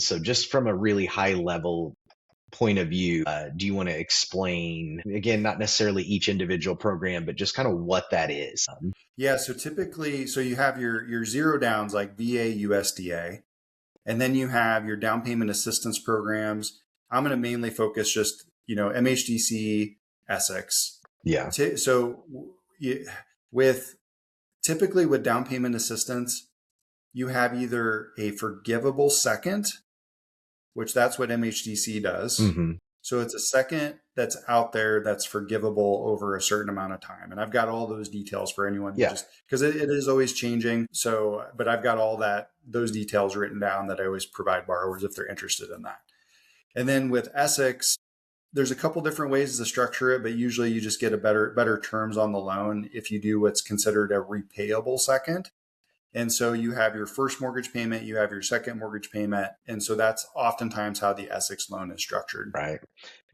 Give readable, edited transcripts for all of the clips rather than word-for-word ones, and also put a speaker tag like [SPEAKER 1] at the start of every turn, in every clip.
[SPEAKER 1] So just from a really high level point of view, do you want to explain, again, not necessarily each individual program, but just kind of what that is?
[SPEAKER 2] Yeah. So typically, so you have your zero downs like VA, USDA, and then you have your down payment assistance programs. I'm going to mainly focus just, MHDC, Essex.
[SPEAKER 1] Yeah.
[SPEAKER 2] So typically with down payment assistance, you have either a forgivable second, which that's what MHDC does.
[SPEAKER 1] Mm-hmm.
[SPEAKER 2] So it's a second that's out there that's forgivable over a certain amount of time. And I've got all those details for anyone just because it is always changing. So, but I've got all those details written down that I always provide borrowers if they're interested in that. And then with Essex, there's a couple different ways to structure it, but usually you just get a better terms on the loan if you do what's considered a repayable second. And so you have your first mortgage payment, you have your second mortgage payment. And so that's oftentimes how the Essex loan is structured.
[SPEAKER 1] Right.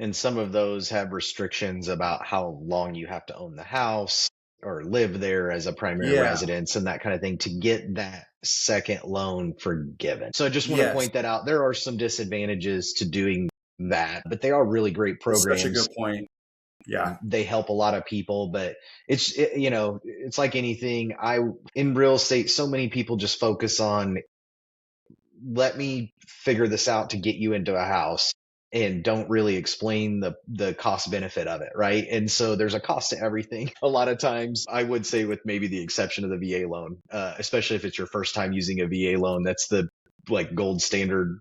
[SPEAKER 1] And some of those have restrictions about how long you have to own the house or live there as a primary residence and that kind of thing to get that second loan forgiven. So I just want to point that out. There are some disadvantages to doing that, but they are really great programs.
[SPEAKER 2] Such a good point. Yeah.
[SPEAKER 1] They help a lot of people, but it's like anything. In real estate, so many people just focus on, let me figure this out to get you into a house, and don't really explain the cost benefit of it. Right. And so there's a cost to everything. A lot of times, I would say, with maybe the exception of the VA loan, especially if it's your first time using a VA loan, that's the gold standard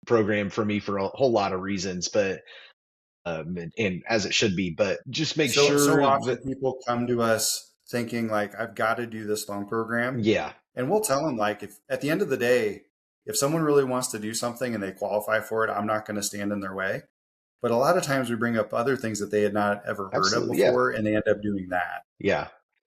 [SPEAKER 1] program for me for a whole lot of reasons, but and as it should be, but just make sure.
[SPEAKER 2] So often people come to us thinking like, I've got to do this loan program.
[SPEAKER 1] Yeah.
[SPEAKER 2] And we'll tell them like, if at the end of the day, if someone really wants to do something and they qualify for it, I'm not going to stand in their way. But a lot of times we bring up other things that they had not ever heard of before, and they end up doing that.
[SPEAKER 1] Yeah.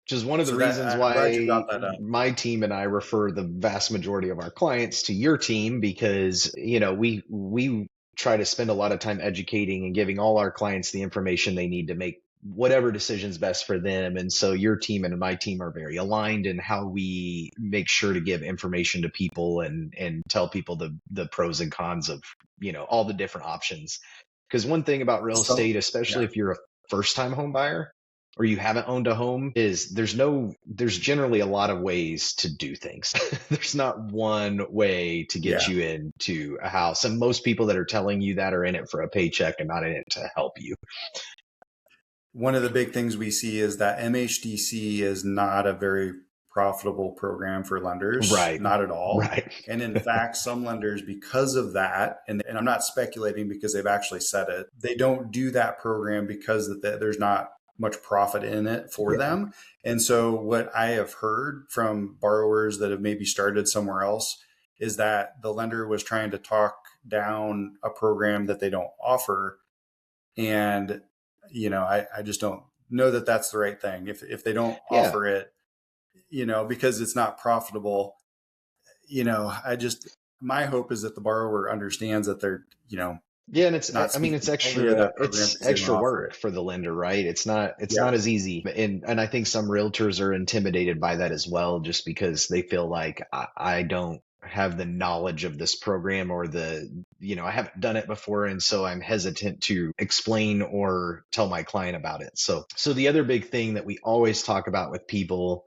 [SPEAKER 1] Which is one of the reasons why my team and I refer the vast majority of our clients to your team, because, we try to spend a lot of time educating and giving all our clients the information they need to make whatever decision's best for them. And so your team and my team are very aligned in how we make sure to give information to people and tell people the pros and cons of, all the different options. Because one thing about real estate, especially if you're a first-time home buyer or you haven't owned a home, is there's generally a lot of ways to do things. There's not one way to get you into a house. And most people that are telling you that are in it for a paycheck and not in it to help you.
[SPEAKER 2] One of the big things we see is that MHDC is not a very profitable program for lenders.
[SPEAKER 1] Right.
[SPEAKER 2] Not at all.
[SPEAKER 1] Right.
[SPEAKER 2] And in fact, some lenders, because of that, and I'm not speculating because they've actually said it, they don't do that program because there's not much profit in it for them. And so what I have heard from borrowers that have maybe started somewhere else is that the lender was trying to talk down a program that they don't offer. And, I just don't know that that's the right thing. If they don't offer it, because it's not profitable, my hope is that the borrower understands that they're,
[SPEAKER 1] and it's extra work for the lender, right? It's not as easy. And I think some realtors are intimidated by that as well, just because they feel like I don't have the knowledge of this program, or I haven't done it before. And so I'm hesitant to explain or tell my client about it. So the other big thing that we always talk about with people,